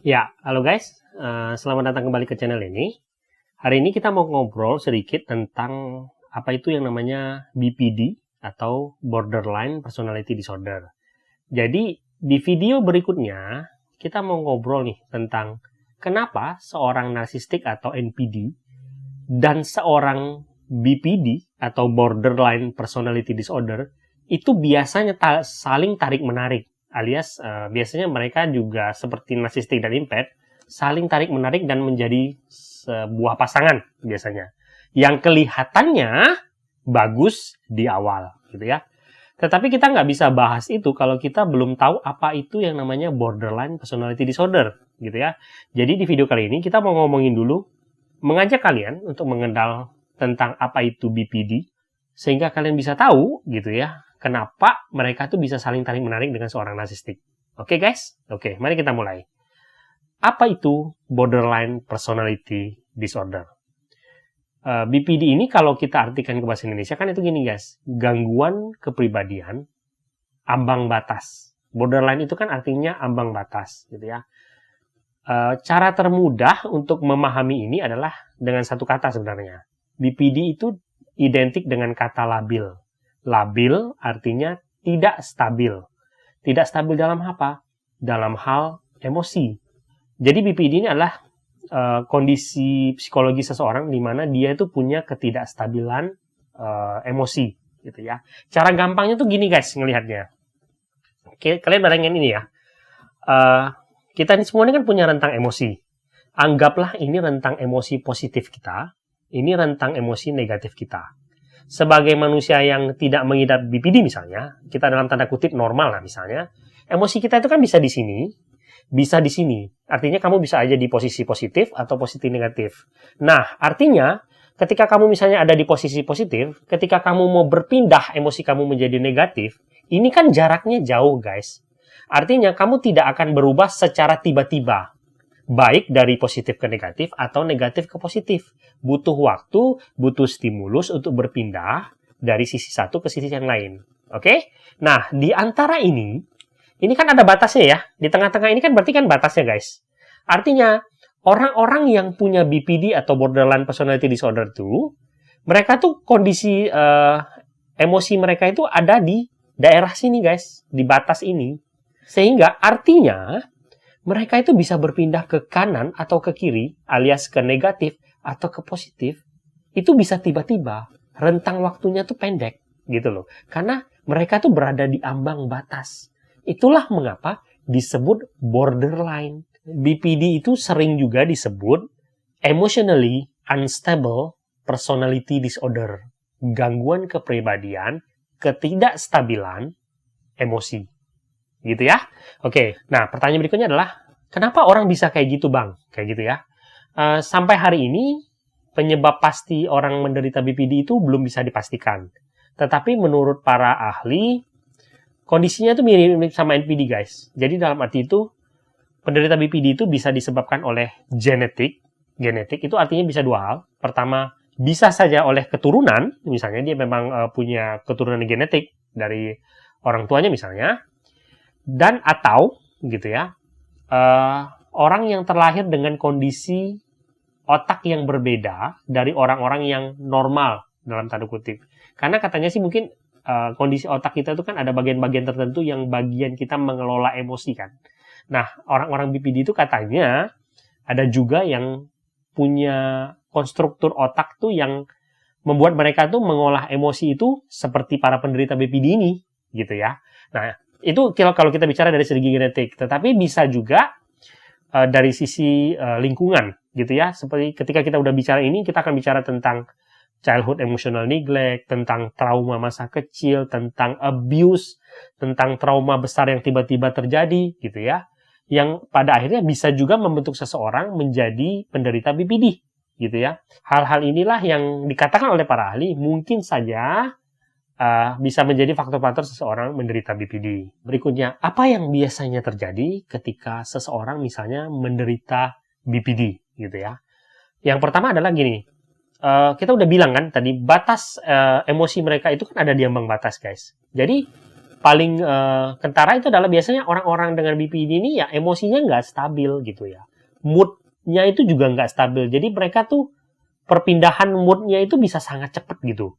Ya, halo guys. Selamat datang kembali ke channel ini. Hari ini kita mau ngobrol sedikit tentang apa itu yang namanya BPD atau Borderline Personality Disorder. Jadi, di video berikutnya, kita mau ngobrol nih tentang kenapa seorang narsistik atau NPD dan seorang BPD atau Borderline Personality Disorder itu biasanya saling tarik-menarik. Alias biasanya mereka juga seperti narsistik dan impet saling tarik-menarik dan menjadi sebuah pasangan biasanya yang kelihatannya bagus di awal gitu ya. Tetapi kita nggak bisa bahas itu kalau kita belum tahu apa itu yang namanya borderline personality disorder gitu ya. Jadi di video kali ini kita mau ngomongin dulu, mengajak kalian untuk mengenal tentang apa itu BPD sehingga kalian bisa tahu gitu ya kenapa mereka tuh bisa saling tarik-menarik dengan seorang narsistik. Oke guys? Oke, mari kita mulai. Apa itu borderline personality disorder? BPD ini kalau kita artikan ke bahasa Indonesia kan itu gini guys, gangguan kepribadian ambang batas. Borderline itu kan artinya ambang batas gitu ya. Cara termudah untuk memahami ini adalah dengan satu kata sebenarnya. BPD itu identik dengan kata labil. Labil artinya tidak stabil. Tidak stabil dalam apa? Dalam hal emosi. Jadi BPD ini adalah kondisi psikologi seseorang di mana dia itu punya ketidakstabilan emosi, gitu ya. Cara gampangnya tuh gini guys ngelihatnya. Oke, kalian bayangin ini ya. Kita ini semua ini kan punya rentang emosi. Anggaplah ini rentang emosi positif kita, ini rentang emosi negatif kita. Sebagai manusia yang tidak mengidap BPD misalnya, kita dalam tanda kutip normal lah misalnya, emosi kita itu kan bisa di sini, bisa di sini. Artinya kamu bisa aja di posisi positif atau posisi negatif. Nah, artinya ketika kamu misalnya ada di posisi positif, ketika kamu mau berpindah emosi kamu menjadi negatif, ini kan jaraknya jauh guys. Artinya kamu tidak akan berubah secara tiba-tiba. Baik dari positif ke negatif atau negatif ke positif. Butuh waktu, butuh stimulus untuk berpindah dari sisi satu ke sisi yang lain. Oke? Nah, di antara ini kan ada batasnya ya. Di tengah-tengah ini kan berarti kan batasnya guys. Artinya, orang-orang yang punya BPD atau Borderline Personality Disorder itu, mereka tuh kondisi emosi mereka itu ada di daerah sini guys. Di batas ini. Sehingga artinya, mereka itu bisa berpindah ke kanan atau ke kiri, alias ke negatif atau ke positif, itu bisa tiba-tiba. Rentang waktunya tuh pendek, gitu loh. Karena mereka tuh berada di ambang batas. Itulah mengapa disebut borderline. BPD itu sering juga disebut emotionally unstable personality disorder. Gangguan kepribadian, ketidakstabilan emosi. Gitu ya. Oke, nah pertanyaan berikutnya adalah, kenapa orang bisa kayak gitu bang? Kayak gitu ya. Sampai hari ini, penyebab pasti orang menderita BPD itu belum bisa dipastikan. Tetapi menurut para ahli, kondisinya itu mirip-mirip sama NPD guys. Jadi dalam arti itu, penderita BPD itu bisa disebabkan oleh genetik. Genetik itu artinya bisa dua hal. Pertama, bisa saja oleh keturunan. Misalnya dia memang punya keturunan genetik dari orang tuanya misalnya. Dan atau gitu ya, orang yang terlahir dengan kondisi otak yang berbeda dari orang-orang yang normal dalam tanda kutip. Karena katanya sih mungkin kondisi otak kita itu kan ada bagian-bagian tertentu yang bagian kita mengelola emosi kan. Nah, orang-orang BPD itu katanya ada juga yang punya konstruktur otak tuh yang membuat mereka tuh mengolah emosi itu seperti para penderita BPD ini gitu ya. Nah, itu kalau kita bicara dari segi genetik, tetapi bisa juga dari sisi lingkungan, gitu ya. Seperti ketika kita udah bicara ini, kita akan bicara tentang childhood emotional neglect, tentang trauma masa kecil, tentang abuse, tentang trauma besar yang tiba-tiba terjadi, gitu ya. Yang pada akhirnya bisa juga membentuk seseorang menjadi penderita BPD, gitu ya. Hal-hal inilah yang dikatakan oleh para ahli mungkin saja bisa menjadi faktor-faktor seseorang menderita BPD. Berikutnya, apa yang biasanya terjadi ketika seseorang misalnya menderita BPD, gitu ya? Yang pertama adalah gini, kita udah bilang kan tadi, batas emosi mereka itu kan ada di ambang batas, guys. Jadi, paling kentara itu adalah biasanya orang-orang dengan BPD ini ya emosinya nggak stabil gitu ya. Moodnya itu juga nggak stabil. Jadi mereka tuh perpindahan moodnya itu bisa sangat cepat gitu.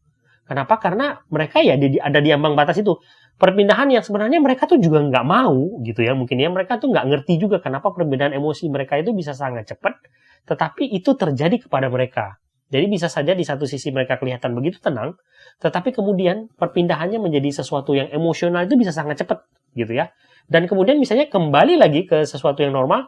Kenapa? Karena mereka ya ada di ambang batas itu. Perpindahan yang sebenarnya mereka tuh juga nggak mau gitu ya. Mungkin ya mereka tuh nggak ngerti juga kenapa perpindahan emosi mereka itu bisa sangat cepat. Tetapi itu terjadi kepada mereka. Jadi bisa saja di satu sisi mereka kelihatan begitu tenang, tetapi kemudian perpindahannya menjadi sesuatu yang emosional itu bisa sangat cepat gitu ya. Dan kemudian misalnya kembali lagi ke sesuatu yang normal,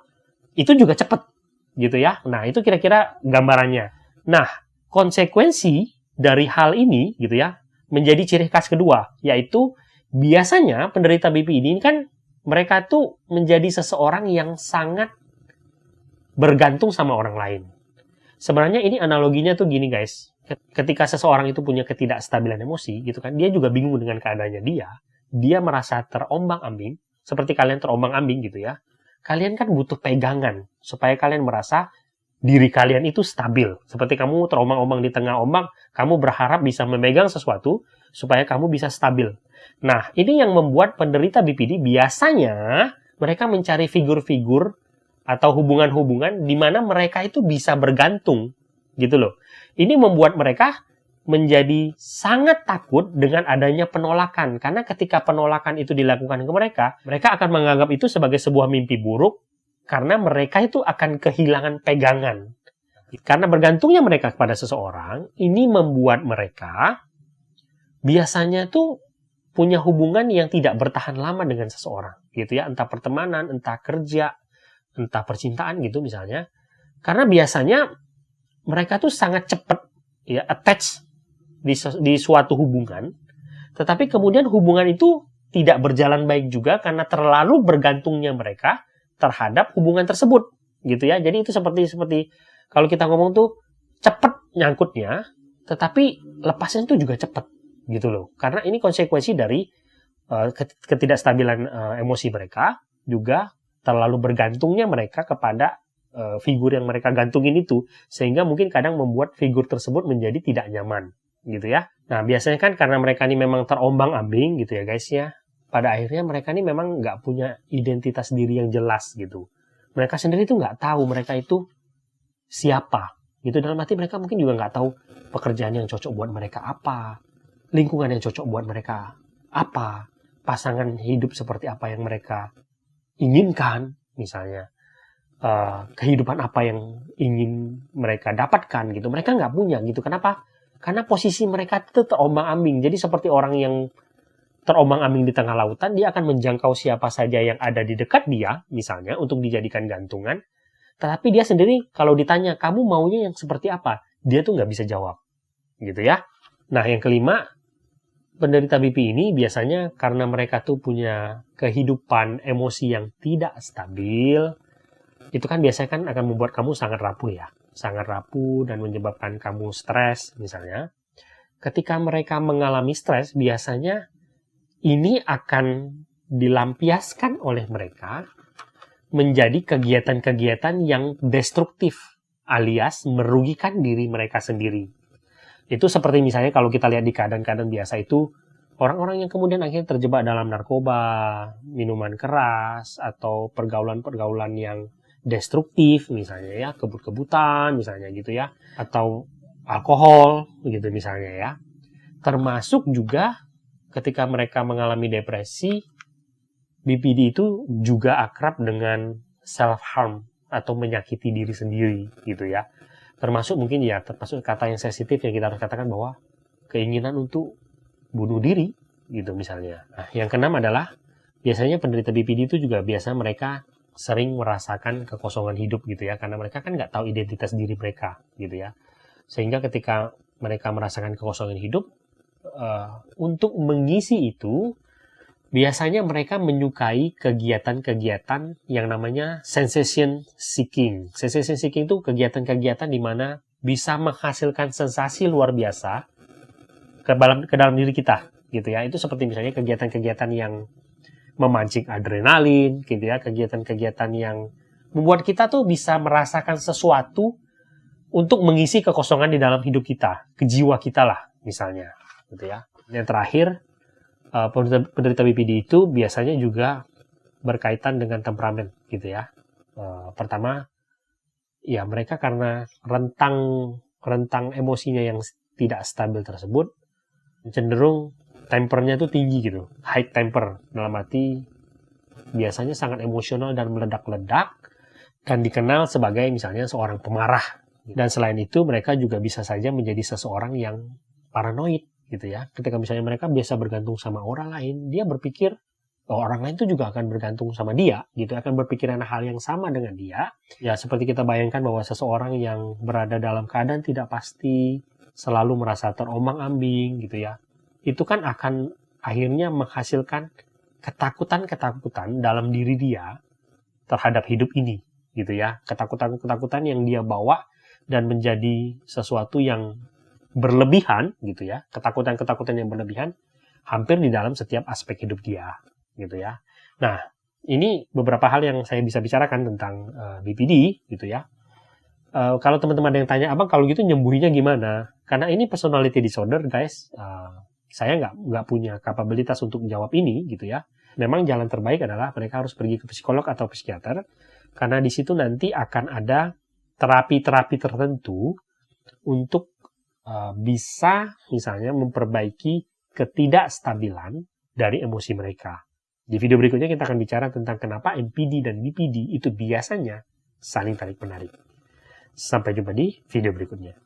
itu juga cepat gitu ya. Nah, itu kira-kira gambarannya. Nah, konsekuensi dari hal ini gitu ya, menjadi ciri khas kedua, yaitu biasanya penderita BPD ini kan mereka tuh menjadi seseorang yang sangat bergantung sama orang lain. Sebenarnya ini analoginya tuh gini guys, ketika seseorang itu punya ketidakstabilan emosi gitu kan, dia juga bingung dengan keadaannya dia merasa terombang-ambing, seperti kalian terombang-ambing gitu ya. Kalian kan butuh pegangan supaya kalian merasa diri kalian itu stabil. Seperti kamu terombang-ombang di tengah ombak, kamu berharap bisa memegang sesuatu supaya kamu bisa stabil. Nah, ini yang membuat penderita BPD biasanya mereka mencari figur-figur atau hubungan-hubungan di mana mereka itu bisa bergantung, gitu loh. Ini membuat mereka menjadi sangat takut dengan adanya penolakan. Karena ketika penolakan itu dilakukan ke mereka akan menganggap itu sebagai sebuah mimpi buruk, karena mereka itu akan kehilangan pegangan. Karena bergantungnya mereka kepada seseorang, ini membuat mereka biasanya tuh punya hubungan yang tidak bertahan lama dengan seseorang, gitu ya. Entah pertemanan, entah kerja, entah percintaan gitu misalnya. Karena biasanya mereka tuh sangat cepat ya attach di suatu hubungan, tetapi kemudian hubungan itu tidak berjalan baik juga karena terlalu bergantungnya mereka terhadap hubungan tersebut gitu ya. Jadi itu seperti kalau kita ngomong tuh cepat nyangkutnya, tetapi lepasnya itu juga cepat gitu loh. Karena ini konsekuensi dari ketidakstabilan emosi mereka, juga terlalu bergantungnya mereka kepada figur yang mereka gantungin itu, sehingga mungkin kadang membuat figur tersebut menjadi tidak nyaman, gitu ya. Nah, biasanya kan karena mereka ini memang terombang-ambing, gitu ya guys ya, pada akhirnya mereka ini memang nggak punya identitas diri yang jelas, gitu. Mereka sendiri tuh nggak tahu mereka itu siapa, gitu. Dalam arti mereka mungkin juga nggak tahu pekerjaan yang cocok buat mereka apa, lingkungan yang cocok buat mereka apa, pasangan hidup seperti apa yang mereka inginkan, misalnya kehidupan apa yang ingin mereka dapatkan gitu, mereka nggak punya gitu. Kenapa? Karena posisi mereka itu terombang-ambing. Jadi seperti orang yang terombang-ambing di tengah lautan, dia akan menjangkau siapa saja yang ada di dekat dia, misalnya untuk dijadikan gantungan. Tetapi dia sendiri kalau ditanya, kamu maunya yang seperti apa? Dia tuh nggak bisa jawab, gitu ya. Nah, yang kelima, penderita BP ini biasanya karena mereka tuh punya kehidupan emosi yang tidak stabil, itu kan biasanya kan akan membuat kamu sangat rapuh ya. Sangat rapuh dan menyebabkan kamu stres misalnya. Ketika mereka mengalami stres, biasanya ini akan dilampiaskan oleh mereka menjadi kegiatan-kegiatan yang destruktif, alias merugikan diri mereka sendiri. Itu seperti misalnya kalau kita lihat di keadaan-keadaan biasa itu, orang-orang yang kemudian akhirnya terjebak dalam narkoba, minuman keras, atau pergaulan-pergaulan yang destruktif, misalnya ya, kebut-kebutan, misalnya gitu ya, atau alkohol, gitu misalnya ya. Termasuk juga ketika mereka mengalami depresi, BPD itu juga akrab dengan self-harm, atau menyakiti diri sendiri, gitu ya. Termasuk mungkin ya, termasuk kata yang sensitif yang kita harus katakan bahwa keinginan untuk bunuh diri, gitu misalnya. Nah, yang keenam adalah biasanya penderita BPD itu juga biasa mereka sering merasakan kekosongan hidup gitu ya, karena mereka kan nggak tahu identitas diri mereka gitu ya. Sehingga ketika mereka merasakan kekosongan hidup, untuk mengisi itu biasanya mereka menyukai kegiatan-kegiatan yang namanya sensation seeking. Sensation seeking itu kegiatan-kegiatan di mana bisa menghasilkan sensasi luar biasa ke dalam diri kita, gitu ya. Itu seperti misalnya kegiatan-kegiatan yang memancing adrenalin, gitu ya. Kegiatan-kegiatan yang membuat kita tuh bisa merasakan sesuatu untuk mengisi kekosongan di dalam hidup kita, ke jiwa kita lah, misalnya, gitu ya. Yang terakhir, penderita BPD itu biasanya juga berkaitan dengan temperamen gitu ya. Pertama, ya mereka karena rentang emosinya yang tidak stabil tersebut, cenderung tempernya itu tinggi gitu, high temper, dalam arti biasanya sangat emosional dan meledak-ledak, dan dikenal sebagai misalnya seorang pemarah. Dan selain itu, mereka juga bisa saja menjadi seseorang yang paranoid gitu ya. Ketika misalnya mereka biasa bergantung sama orang lain, dia berpikir bahwa orang lain itu juga akan bergantung sama dia, gitu, akan berpikiran hal yang sama dengan dia. Ya, seperti kita bayangkan bahwa seseorang yang berada dalam keadaan tidak pasti, selalu merasa terombang-ambing gitu ya. Itu kan akan akhirnya menghasilkan ketakutan-ketakutan dalam diri dia terhadap hidup ini, gitu ya. Ketakutan-ketakutan yang dia bawa dan menjadi sesuatu yang berlebihan, gitu ya. Ketakutan-ketakutan yang berlebihan hampir di dalam setiap aspek hidup dia, gitu ya. Nah, ini beberapa hal yang saya bisa bicarakan tentang BPD, gitu ya. Kalau teman-teman ada yang tanya, abang kalau gitu nyembuhinya gimana? Karena ini personality disorder, guys. Saya nggak punya kapabilitas untuk menjawab ini, gitu ya. Memang jalan terbaik adalah mereka harus pergi ke psikolog atau psikiater, karena di situ nanti akan ada terapi-terapi tertentu untuk bisa misalnya memperbaiki ketidakstabilan dari emosi mereka. Di video berikutnya kita akan bicara tentang kenapa NPD dan BPD itu biasanya saling tarik-menarik. Sampai jumpa di video berikutnya.